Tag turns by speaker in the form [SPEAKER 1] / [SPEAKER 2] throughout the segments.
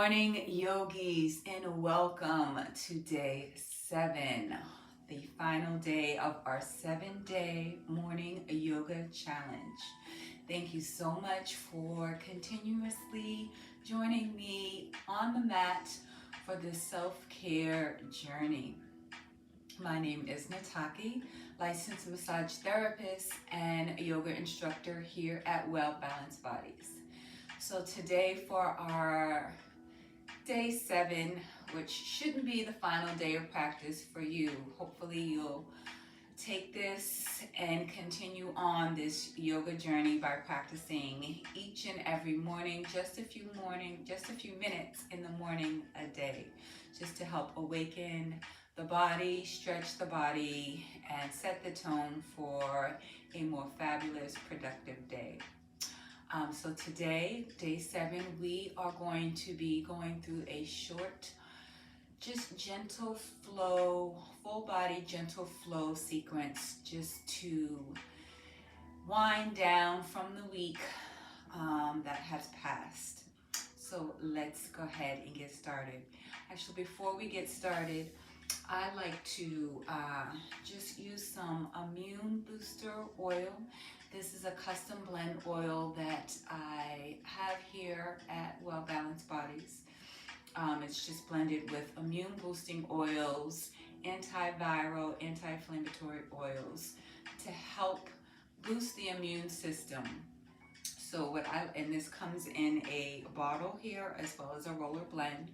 [SPEAKER 1] Morning, yogis, and welcome to day 7, the final day of our 7-day morning yoga challenge. Thank you so much for continuously joining me on the mat for this self-care journey. My name is Nataki, licensed massage therapist and yoga instructor here at Well Balanced Bodies. So today for our day 7, which shouldn't be the final day of practice for you. Hopefully you'll take this and continue on this yoga journey by practicing each and every morning, just a few minutes in the morning a day, just to help awaken the body, stretch the body, and set the tone for a more fabulous, productive day. So today, day 7, we are going to be going through a short, just gentle flow, full body gentle flow sequence, just to wind down from the week that has passed. So let's go ahead and get started. Actually, before we get started, I like to just use some immune booster oil. This is a custom blend oil that I have here at Well Balanced Bodies. It's just blended with immune boosting oils, antiviral, anti-inflammatory oils to help boost the immune system. So and this comes in a bottle here as well as a roller blend.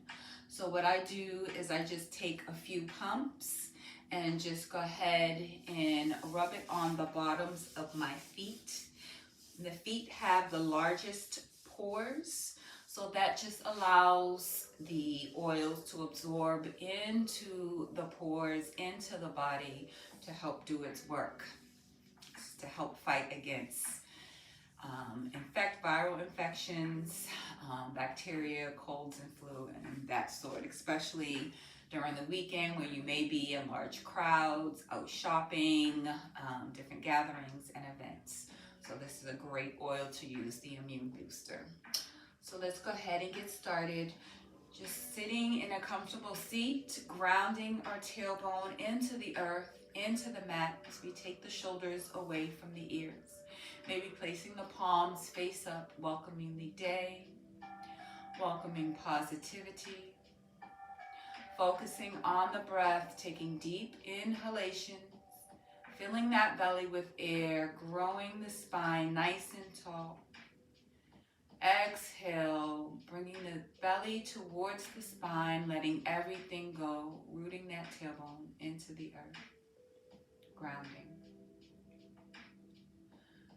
[SPEAKER 1] So what I do is I just take a few pumps and just go ahead and rub it on the bottoms of my feet. The feet have the largest pores, so that just allows the oils to absorb into the pores, into the body, to help do its work, to help fight against viral infections, bacteria, colds and flu, and that sort, especially during the weekend when you may be in large crowds, out shopping, different gatherings and events. So this is a great oil to use, the immune booster. So let's go ahead and get started. Just sitting in a comfortable seat, grounding our tailbone into the earth, into the mat as we take the shoulders away from the ears. Maybe placing the palms face up, welcoming the day, welcoming positivity, focusing on the breath, taking deep inhalations, filling that belly with air, growing the spine nice and tall. Exhale, bringing the belly towards the spine, letting everything go, rooting that tailbone into the earth, grounding.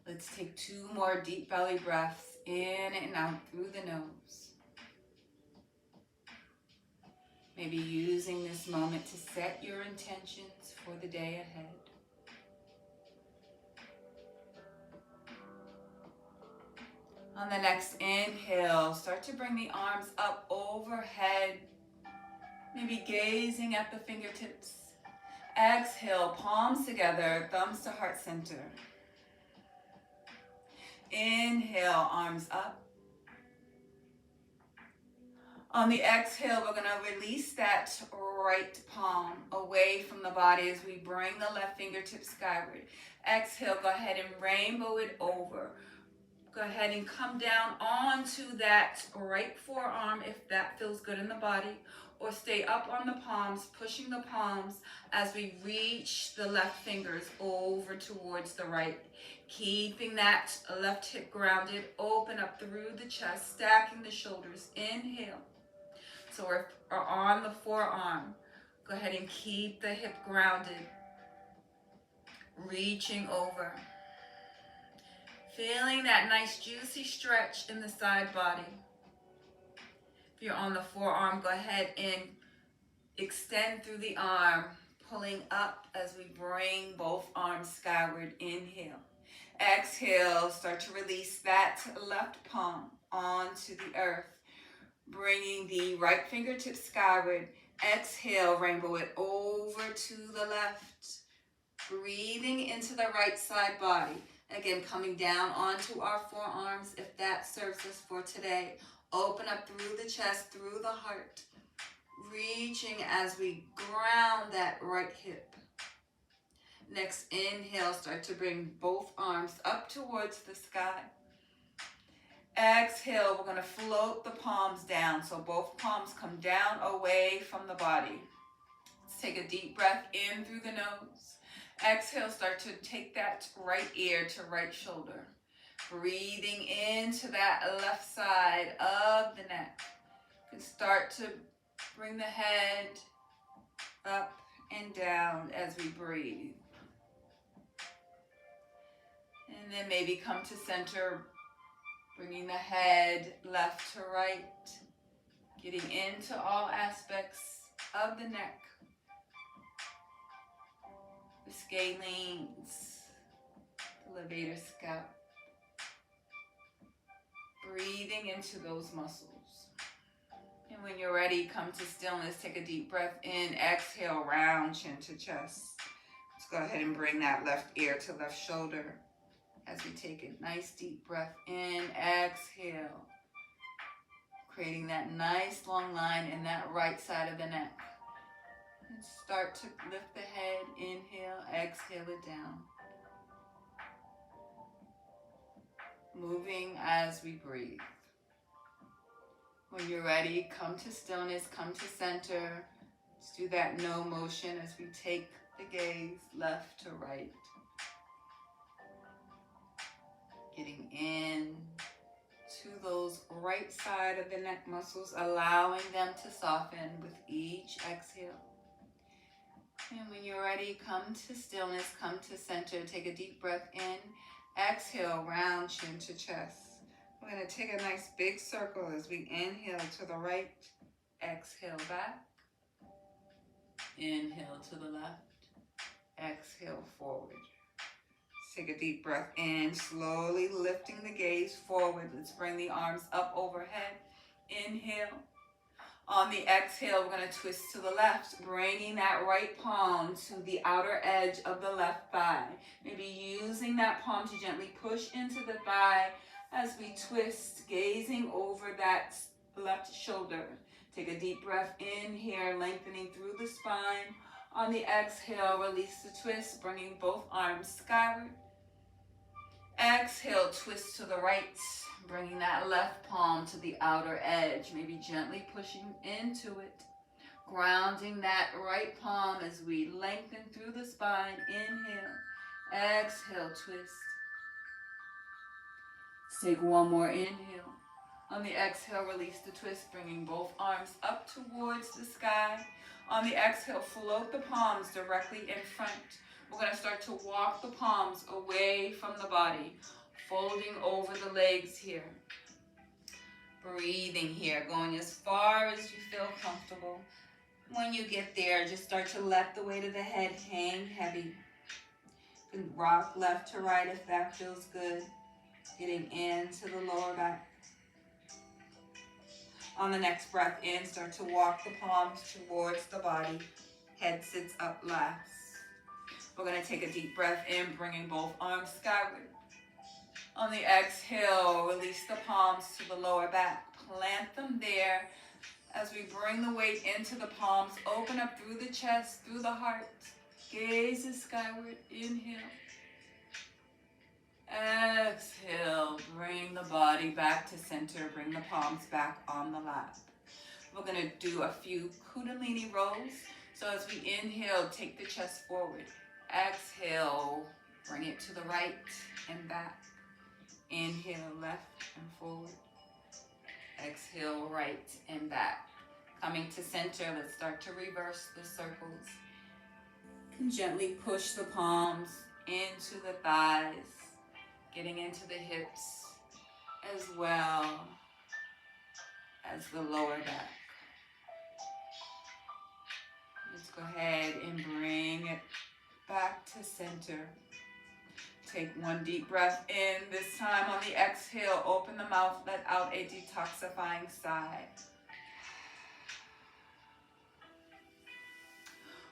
[SPEAKER 1] Let's take 2 more deep belly breaths in and out through the nose. Maybe using this moment to set your intentions for the day ahead. On the next inhale, start to bring the arms up overhead, maybe gazing at the fingertips. Exhale, palms together, thumbs to heart center. Inhale, arms up. On the exhale, we're going to release that right palm away from the body as we bring the left fingertip skyward. Exhale, go ahead and rainbow it over. Go ahead and come down onto that right forearm if that feels good in the body, or stay up on the palms, pushing the palms as we reach the left fingers over towards the right. Keeping that left hip grounded, open up through the chest, stacking the shoulders. Inhale. So we're on the forearm. Go ahead and keep the hip grounded. Reaching over. Feeling that nice juicy stretch in the side body. If you're on the forearm, go ahead and extend through the arm, pulling up as we bring both arms skyward. Inhale. Exhale, start to release that left palm onto the earth, bringing the right fingertip skyward. Exhale, rainbow it over to the left, breathing into the right side body. Again, coming down onto our forearms if that serves us for today, Open up through the chest, through the heart. Reaching as we ground that right hip. Next inhale, start to bring both arms up towards the sky. Exhale, we're going to float the palms down. So both palms come down away from the body. Let's take a deep breath in through the nose. Exhale, start to take that right ear to right shoulder. Breathing into that left side of the neck. You can start to bring the head up and down as we breathe. And then maybe come to center, bringing the head left to right, getting into all aspects of the neck, the scalenes, the levator scalp. Breathing into those muscles. And when you're ready, come to stillness. Take a deep breath in. Exhale, round chin to chest. Let's go ahead and bring that left ear to left shoulder as we take a nice deep breath in. Exhale. Creating that nice long line in that right side of the neck. And start to lift the head. Inhale, exhale it down. Moving as we breathe. When you're ready, come to stillness, come to center. Let's do that no motion as we take the gaze left to right. Getting in to those right side of the neck muscles, allowing them to soften with each exhale. And when you're ready, come to stillness, come to center. Take a deep breath in. Exhale, round chin to chest. We're going to take a nice big circle as we inhale to the right, exhale back, inhale to the left, exhale forward. Take a deep breath in, slowly lifting the gaze forward. Let's bring the arms up overhead. Inhale. On the exhale, we're going to twist to the left, bringing that right palm to the outer edge of the left thigh. Maybe using that palm to gently push into the thigh as we twist, gazing over that left shoulder. Take a deep breath in here, lengthening through the spine. On the exhale, release the twist, bringing both arms skyward. Exhale, twist to the right, bringing that left palm to the outer edge, maybe gently pushing into it. Grounding that right palm as we lengthen through the spine. Inhale, exhale, twist. Let's take one more inhale. On the exhale, release the twist, bringing both arms up towards the sky. On the exhale, float the palms directly in front. We're going to start to walk the palms away from the body, folding over the legs here. Breathing here, going as far as you feel comfortable. When you get there, just start to let the weight of the head hang heavy. You can rock left to right if that feels good. Getting into the lower back. On the next breath in, start to walk the palms towards the body. Head sits up last. We're going to take a deep breath in, bringing both arms skyward. On the exhale, release the palms to the lower back. Plant them there as we bring the weight into the palms. Open up through the chest, through the heart. Gaze is skyward. Inhale. Exhale, bring the body back to center. Bring the palms back on the lap. We're going to do a few Kundalini rolls. So as we inhale, take the chest forward. Exhale, bring it to the right and back. Inhale, left and forward. Exhale, right and back. Coming to center, let's start to reverse the circles. You can gently push the palms into the thighs, getting into the hips as well as the lower back. Let's go ahead and bring it back to center. Take one deep breath in. This time on the exhale, open the mouth, let out a detoxifying sigh.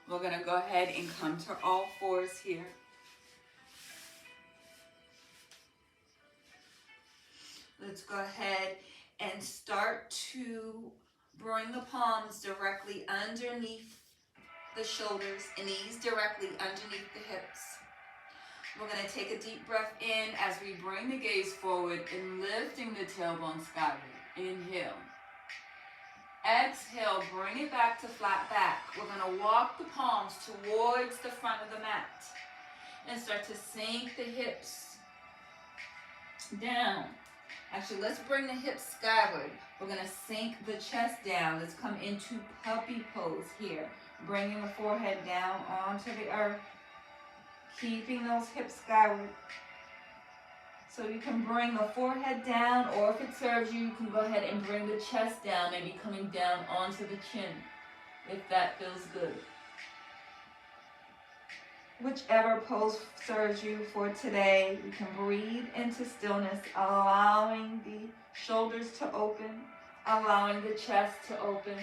[SPEAKER 1] We're going to go ahead and come to all fours here. Let's go ahead and start Bring the palms directly underneath the shoulders, knees directly underneath the hips. We're going to take a deep breath in as we bring the gaze forward and lifting the tailbone skyward. Inhale. Exhale, bring it back to flat back. We're going to walk the palms towards the front of the mat and start to sink the hips down. Actually, let's bring the hips skyward. We're going to sink the chest down. Let's come into puppy pose here. Bringing the forehead down onto the earth. Keeping those hips skyward. So you can bring the forehead down, or if it serves you, you can go ahead and bring the chest down, maybe coming down onto the chin, if that feels good. Whichever pose serves you for today, you can breathe into stillness, allowing the shoulders to open, allowing the chest to open,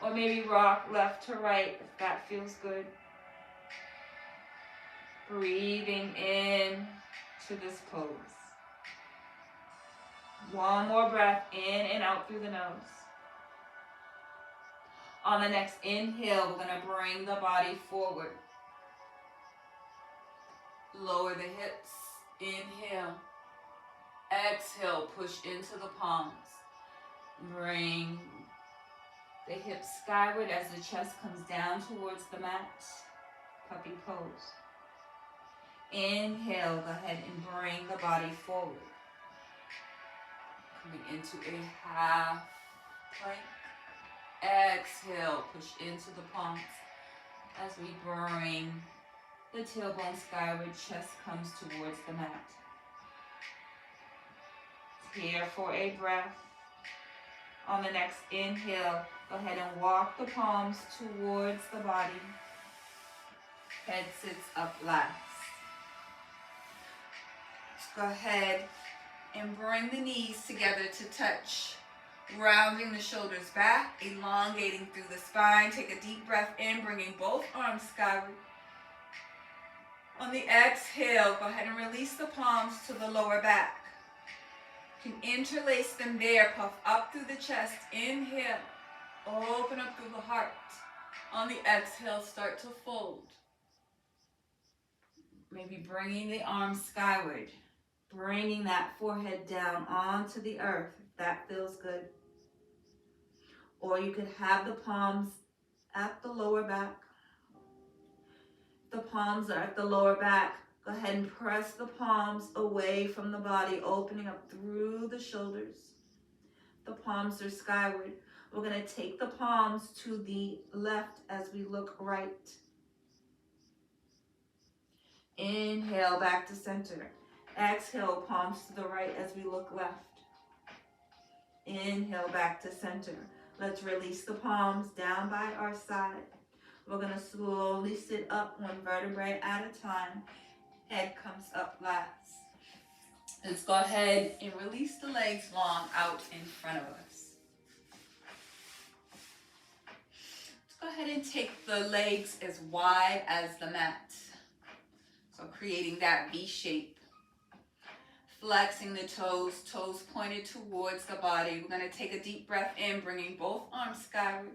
[SPEAKER 1] or maybe rock left to right if that feels good. Breathing in to this pose. One more breath in and out through the nose. On the next inhale, we're going to bring the body forward. Lower the hips. Inhale. Exhale, push into the palms. Bring the hips skyward as the chest comes down towards the mat. Puppy pose. Inhale, go ahead and bring the body forward. Coming into a half plank. Exhale, push into the palms as we bring the tailbone skyward, chest comes towards the mat. Here for a breath. On the next inhale, go ahead and walk the palms towards the body. Head sits up last. Go ahead and bring the knees together to touch, rounding the shoulders back, elongating through the spine. Take a deep breath in, bringing both arms skyward. On the exhale, go ahead and release the palms to the lower back. You can interlace them there, puff up through the chest. Inhale, open up through the heart. On the exhale, start to fold. Maybe bringing the arms skyward. Bringing that forehead down onto the earth, if that feels good. Or you could have the palms at the lower back. The palms are at the lower back. Go ahead and press the palms away from the body, opening up through the shoulders. The palms are skyward. We're going to take the palms to the left as we look right. Inhale, back to center. Exhale, palms to the right as we look left. Inhale, back to center. Let's release the palms down by our side. We're going to slowly sit up one vertebrae at a time. Head comes up last. Let's go ahead and release the legs long out in front of us. Let's go ahead and take the legs as wide as the mat. So creating that V shape. Flexing the toes, toes pointed towards the body. We're going to take a deep breath in, bringing both arms skyward.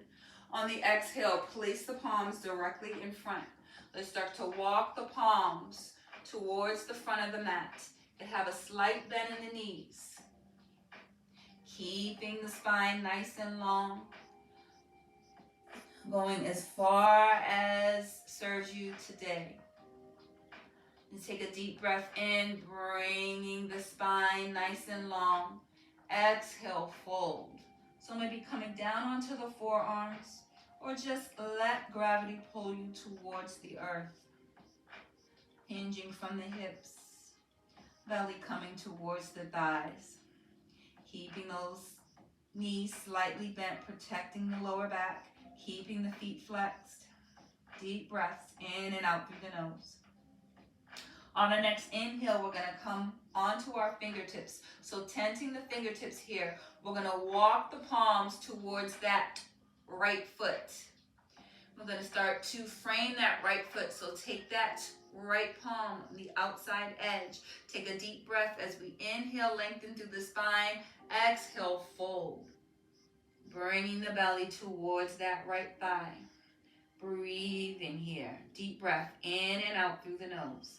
[SPEAKER 1] On the exhale, place the palms directly in front. Let's start to walk the palms towards the front of the mat. And have a slight bend in the knees. Keeping the spine nice and long. Going as far as serves you today. And take a deep breath in, bringing the spine nice and long. Exhale, fold. So maybe coming down onto the forearms, or just let gravity pull you towards the earth. Hinging from the hips, belly coming towards the thighs. Keeping those knees slightly bent, protecting the lower back. Keeping the feet flexed. Deep breaths in and out through the nose. On the next inhale, we're going to come onto our fingertips. So tenting the fingertips here, we're going to walk the palms towards that right foot. We're going to start to frame that right foot. So take that right palm on the outside edge. Take a deep breath as we inhale, lengthen through the spine. Exhale, fold. Bringing the belly towards that right thigh. Breathe in here. Deep breath in and out through the nose.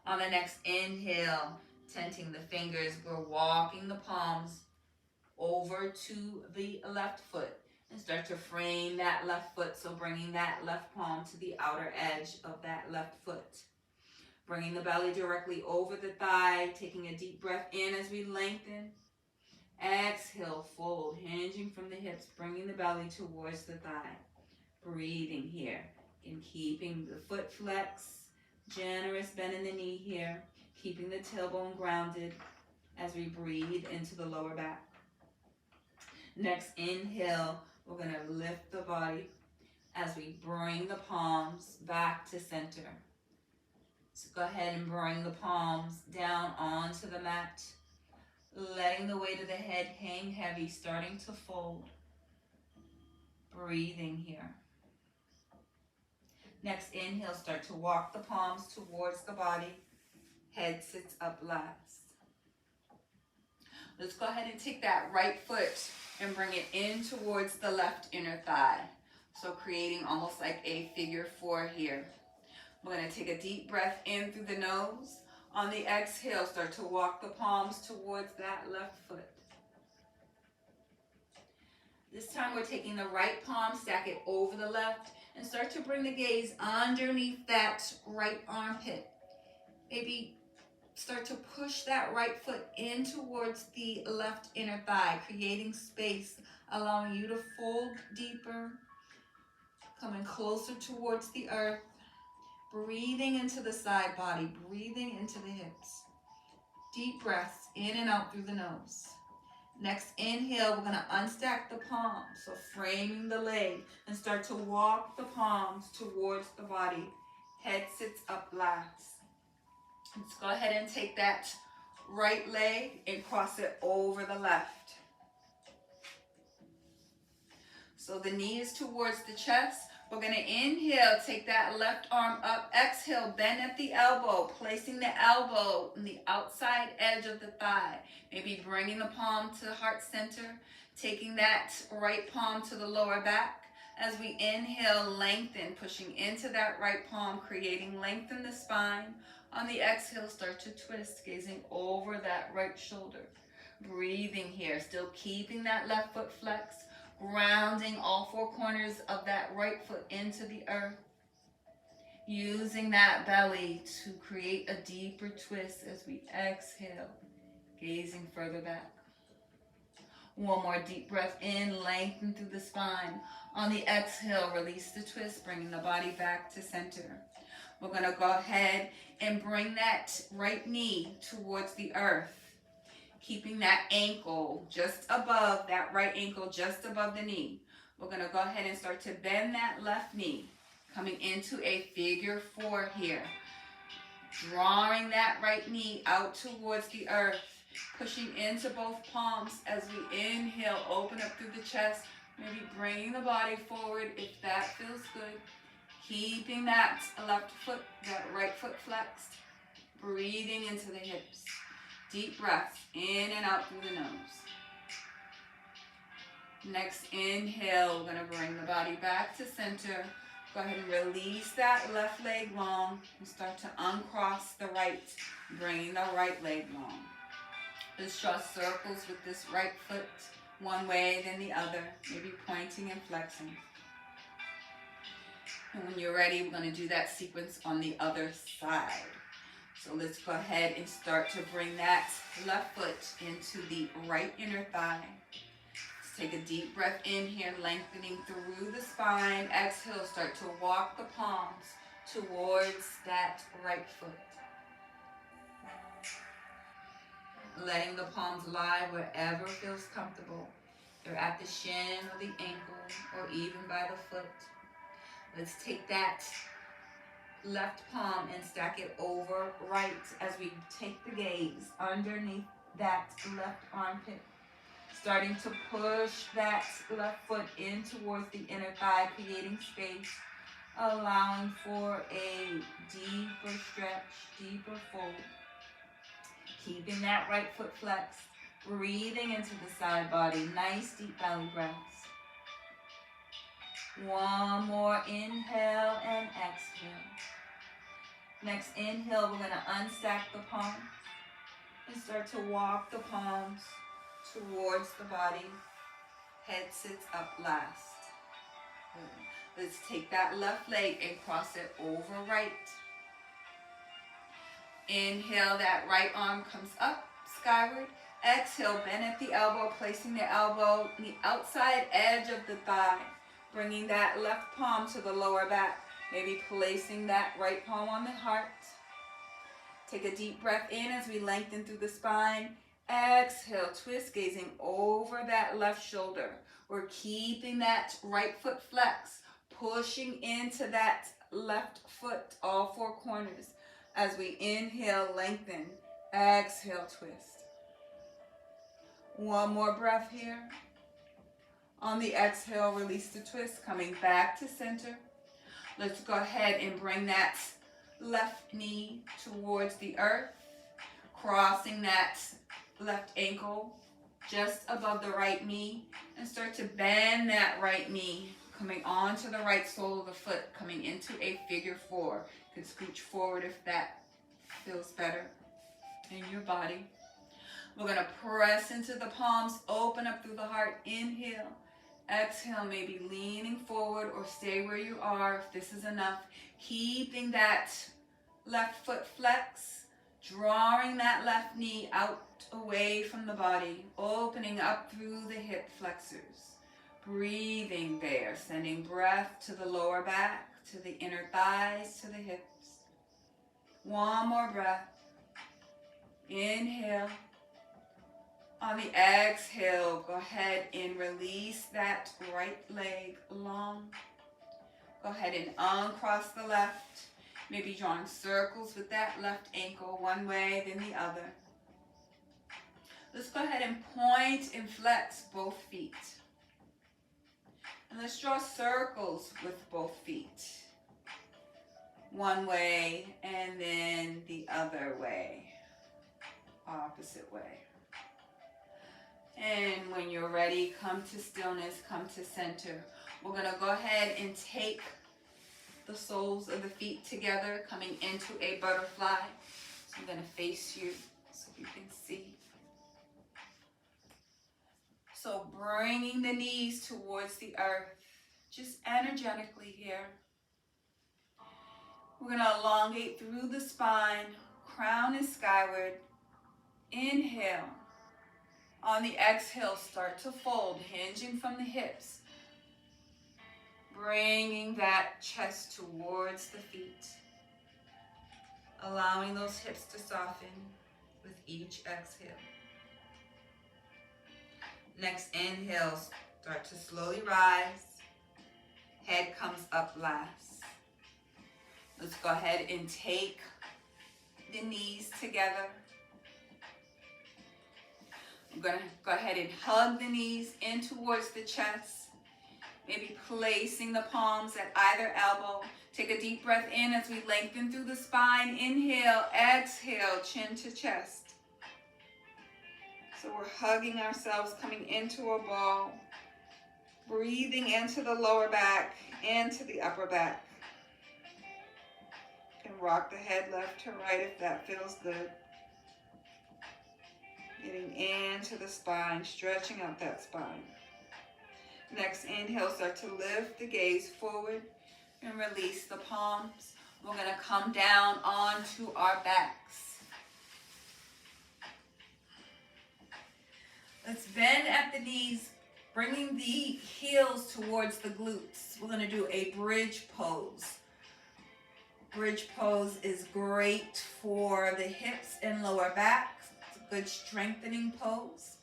[SPEAKER 1] On the next inhale, tenting the fingers, we're walking the palms over to the left foot and start to frame that left foot. So bringing that left palm to the outer edge of that left foot. Bringing the belly directly over the thigh, taking a deep breath in as we lengthen. Exhale, fold, hinging from the hips, bringing the belly towards the thigh. Breathing here and keeping the foot flex, generous bend in the knee here, keeping the tailbone grounded as we breathe into the lower back. Next inhale, we're going to lift the body as we bring the palms back to center. So go ahead and bring the palms down onto the mat, letting the weight of the head hang heavy, starting to fold. Breathing here. Next inhale, start to walk the palms towards the body. Head sits up last. Let's go ahead and take that right foot and bring it in towards the left inner thigh. So creating almost like a figure 4 here. We're going to take a deep breath in through the nose. On the exhale, start to walk the palms towards that left foot. This time we're taking the right palm, stack it over the left, and start to bring the gaze underneath that right armpit. Maybe start to push that right foot in towards the left inner thigh, creating space, allowing you to fold deeper, coming closer towards the earth, breathing into the side body, breathing into the hips. Deep breaths in and out through the nose. Next inhale, we're going to unstack the palms, so framing the leg, and start to walk the palms towards the body. Head sits up last. Let's go ahead and take that right leg and cross it over the left. So the knee is towards the chest. We're going to inhale, take that left arm up, exhale, bend at the elbow, placing the elbow on the outside edge of the thigh. Maybe bringing the palm to the heart center, taking that right palm to the lower back. As we inhale, lengthen, pushing into that right palm, creating length in the spine. On the exhale, start to twist, gazing over that right shoulder. Breathing here, still keeping that left foot flexed. Grounding all 4 corners of that right foot into the earth. Using that belly to create a deeper twist as we exhale, gazing further back. One more deep breath in, lengthen through the spine. On the exhale, release the twist, bringing the body back to center. We're going to go ahead and bring that right knee towards the earth. Keeping that ankle just above, that right ankle just above the knee. We're going to go ahead and start to bend that left knee. Coming into a figure 4 here. Drawing that right knee out towards the earth. Pushing into both palms as we inhale, open up through the chest. Maybe bringing the body forward if that feels good. Keeping that left foot, that right foot flexed. Breathing into the hips. Deep breaths in and out through the nose. Next inhale, we're going to bring the body back to center. Go ahead and release that left leg long and start to uncross the right, bringing the right leg long. Let's draw circles with this right foot, one way then the other, maybe pointing and flexing. And when you're ready, we're going to do that sequence on the other side. So let's go ahead and start to bring that left foot into the right inner thigh. Let's take a deep breath in here, lengthening through the spine. Exhale, start to walk the palms towards that right foot. Letting the palms lie wherever feels comfortable. You're at the shin or the ankle or even by the foot. Let's take that left palm and stack it over right as we take the gaze underneath that left armpit. Starting to push that left foot in towards the inner thigh, creating space, allowing for a deeper stretch, deeper fold. Keeping that right foot flexed, Breathing into the side body. Nice deep belly breaths. One more inhale and exhale. Next inhale, we're going to unstack the palms and start to walk the palms towards the body. Head sits up last. Good. Let's take that left leg and cross it over right. Inhale, that right arm comes up, skyward. Exhale, bend at the elbow, placing the elbow on the outside edge of the thigh. Bringing that left palm to the lower back. Maybe placing that right palm on the heart. Take a deep breath in as we lengthen through the spine. Exhale, twist, gazing over that left shoulder. We're keeping that right foot flex, pushing into that left foot, all four corners. As we inhale, lengthen. Exhale, twist. One more breath here. On the exhale, release the twist, coming back to center. Let's go ahead and bring that left knee towards the earth, crossing that left ankle just above the right knee, and start to bend that right knee, coming onto the right sole of the foot, coming into a figure four. You can scooch forward if that feels better in your body. We're going to press into the palms, open up through the heart, inhale. Exhale, maybe leaning forward or stay where you are if this is enough. Keeping that left foot flex, drawing that left knee out away from the body, opening up through the hip flexors. Breathing there, sending breath to the lower back, to the inner thighs, to the hips. One more breath. Inhale. On the exhale, go ahead and release that right leg long. Go ahead and uncross the left. Maybe drawing circles with that left ankle, one way, then the other. Let's go ahead and point and flex both feet. And let's draw circles with both feet. One way and then the other way. Opposite way. And when you're ready, come to stillness, come to center. We're going to go ahead and take the soles of the feet together, coming into a butterfly. So I'm going to face you so you can see. So bringing the knees towards the earth, just energetically here. We're going to elongate through the spine, crown is skyward. Inhale. On the exhale, start to fold, hinging from the hips. Bringing that chest towards the feet. Allowing those hips to soften with each exhale. Next inhale, start to slowly rise. Head comes up last. Let's go ahead and take the knees together. I'm going to go ahead and hug the knees in towards the chest. Maybe placing the palms at either elbow. Take a deep breath in as we lengthen through the spine. Inhale, exhale, chin to chest. So we're hugging ourselves, coming into a ball. Breathing into the lower back, into the upper back. You can rock the head left to right if that feels good. Getting into the spine, stretching out that spine. Next inhale, start to lift the gaze forward and release the palms. We're going to come down onto our backs. Let's bend at the knees, bringing the heels towards the glutes. We're going to do a bridge pose. Bridge pose is great for the hips and lower back. Good strengthening pose.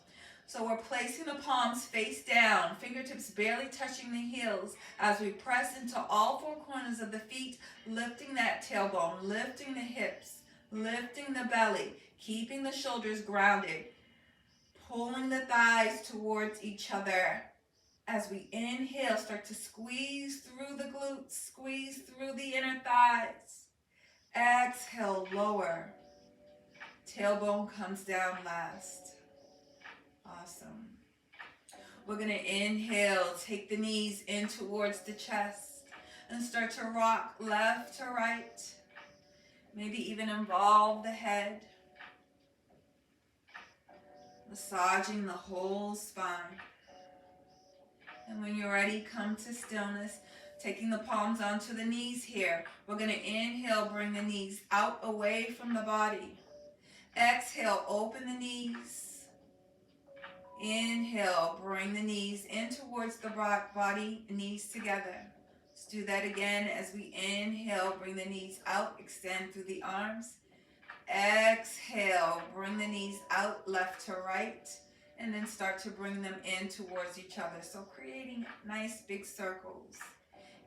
[SPEAKER 1] So we're placing the palms face down, fingertips barely touching the heels as we press into all four corners of the feet, lifting that tailbone, lifting the hips, lifting the belly, keeping the shoulders grounded, pulling the thighs towards each other. As we inhale, start to squeeze through the glutes, squeeze through the inner thighs. Exhale, lower. Tailbone comes down last. Awesome. We're going to inhale, take the knees in towards the chest and start to rock left to right. Maybe even involve the head, massaging the whole spine. And when you're ready, come to stillness, taking the palms onto the knees here. We're going to inhale, bring the knees out away from the body. Exhale, open the knees. Inhale, bring the knees in towards the body, knees together. Let's do that again as we inhale, bring the knees out, extend through the arms. Exhale, bring the knees out left to right, and then start to bring them in towards each other. So creating nice big circles.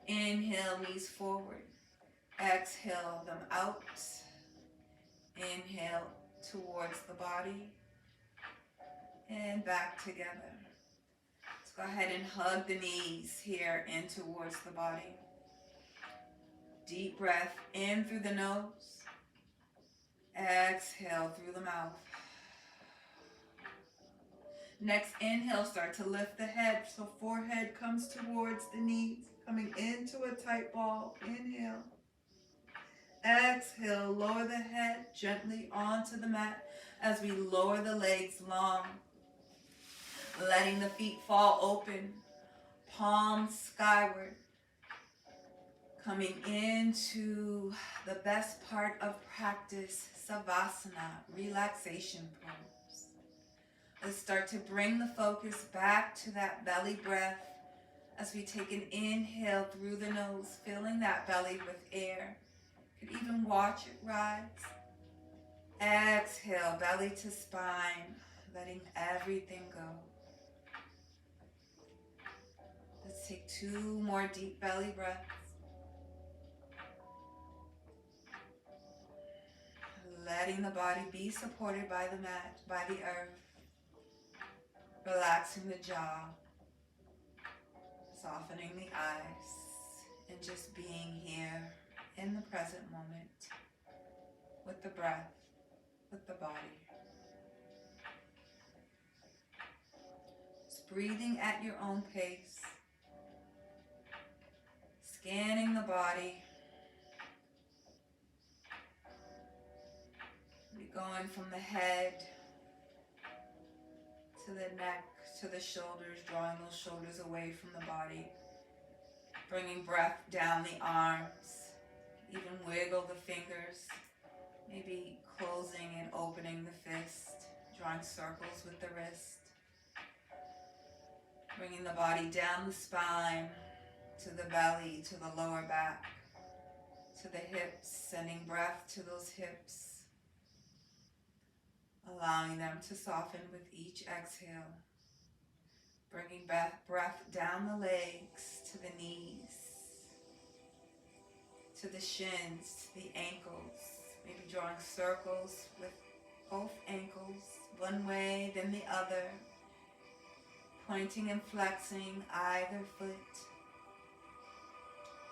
[SPEAKER 1] Inhale, knees forward. Exhale them out. Inhale towards the body and back together. Let's go ahead and hug the knees here in towards the body. Deep breath in through the nose. Exhale through the mouth. Next inhale, start to lift the head so forehead comes towards the knees, coming into a tight ball. Inhale. Exhale, lower the head gently onto the mat as we lower the legs long. Letting the feet fall open, palms skyward. Coming into the best part of practice, Savasana, relaxation pose. Let's start to bring the focus back to that belly breath as we take an inhale through the nose, filling that belly with air. You could even watch it rise. Exhale, belly to spine, letting everything go. Let's take 2 more deep belly breaths. Letting the body be supported by the mat, by the earth. Relaxing the jaw. Softening the eyes. And just being here in the present moment. With the breath, with the body. Just breathing at your own pace. Scanning the body. Going from the head to the neck, to the shoulders, drawing those shoulders away from the body. Bringing breath down the arms. Even wiggle the fingers. Maybe closing and opening the fist. Drawing circles with the wrist. Bringing the body down the spine, to the belly, to the lower back, to the hips. Sending breath to those hips. Allowing them to soften with each exhale. Bringing breath down the legs, to the knees, to the shins, to the ankles. Maybe drawing circles with both ankles, one way, then the other. Pointing and flexing either foot.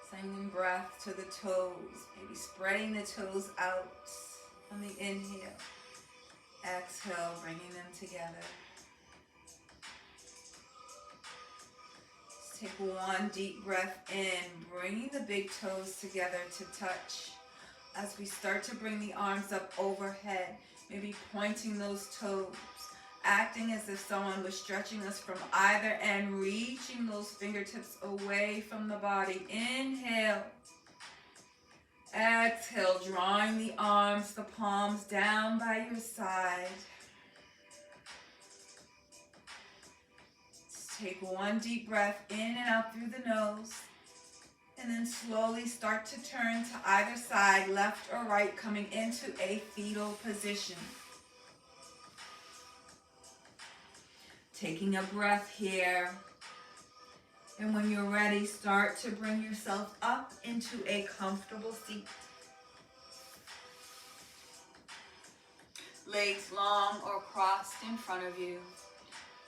[SPEAKER 1] Sending breath to the toes, maybe spreading the toes out on the inhale. Exhale, bringing them together. Just take 1 deep breath in, bringing the big toes together to touch. As we start to bring the arms up overhead, maybe pointing those toes, acting as if someone was stretching us from either end, reaching those fingertips away from the body. Inhale. Exhale, drawing the arms, the palms down by your side. Just take 1 deep breath in and out through the nose. And then slowly start to turn to either side, left or right, coming into a fetal position. Taking a breath here. And when you're ready, start to bring yourself up into a comfortable seat. Legs long or crossed in front of you,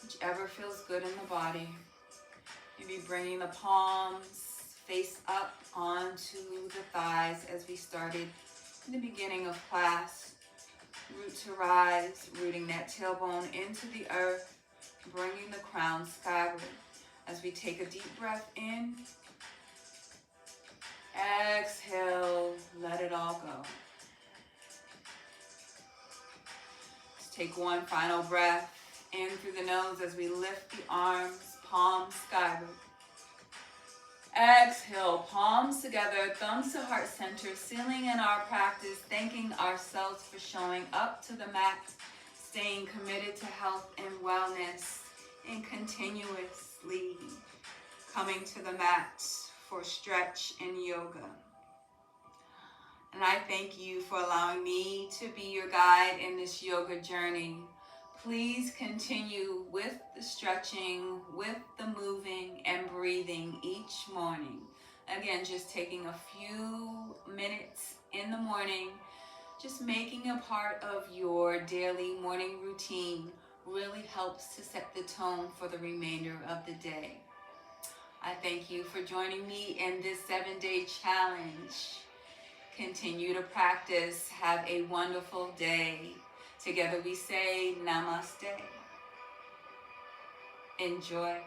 [SPEAKER 1] whichever feels good in the body. Maybe bringing the palms face up onto the thighs as we started in the beginning of class. Root to rise, rooting that tailbone into the earth. bringing the crown skyward. As we take a deep breath in, exhale, let it all go. Let's take one final breath in through the nose as we lift the arms, palms skyward. Exhale, palms together, thumbs to heart center, sealing in our practice, thanking ourselves for showing up to the mat, staying committed to health and wellness, and continuously coming to the mat for stretch and yoga. And I thank you for allowing me to be your guide in this yoga journey. Please continue with the stretching, with the moving and breathing each morning. Again, just taking a few minutes in the morning, just making a part of your daily morning routine really helps to set the tone for the remainder of the day. I thank you for joining me in this 7-day challenge. Continue to practice. Have a wonderful day. Together we say namaste. Enjoy.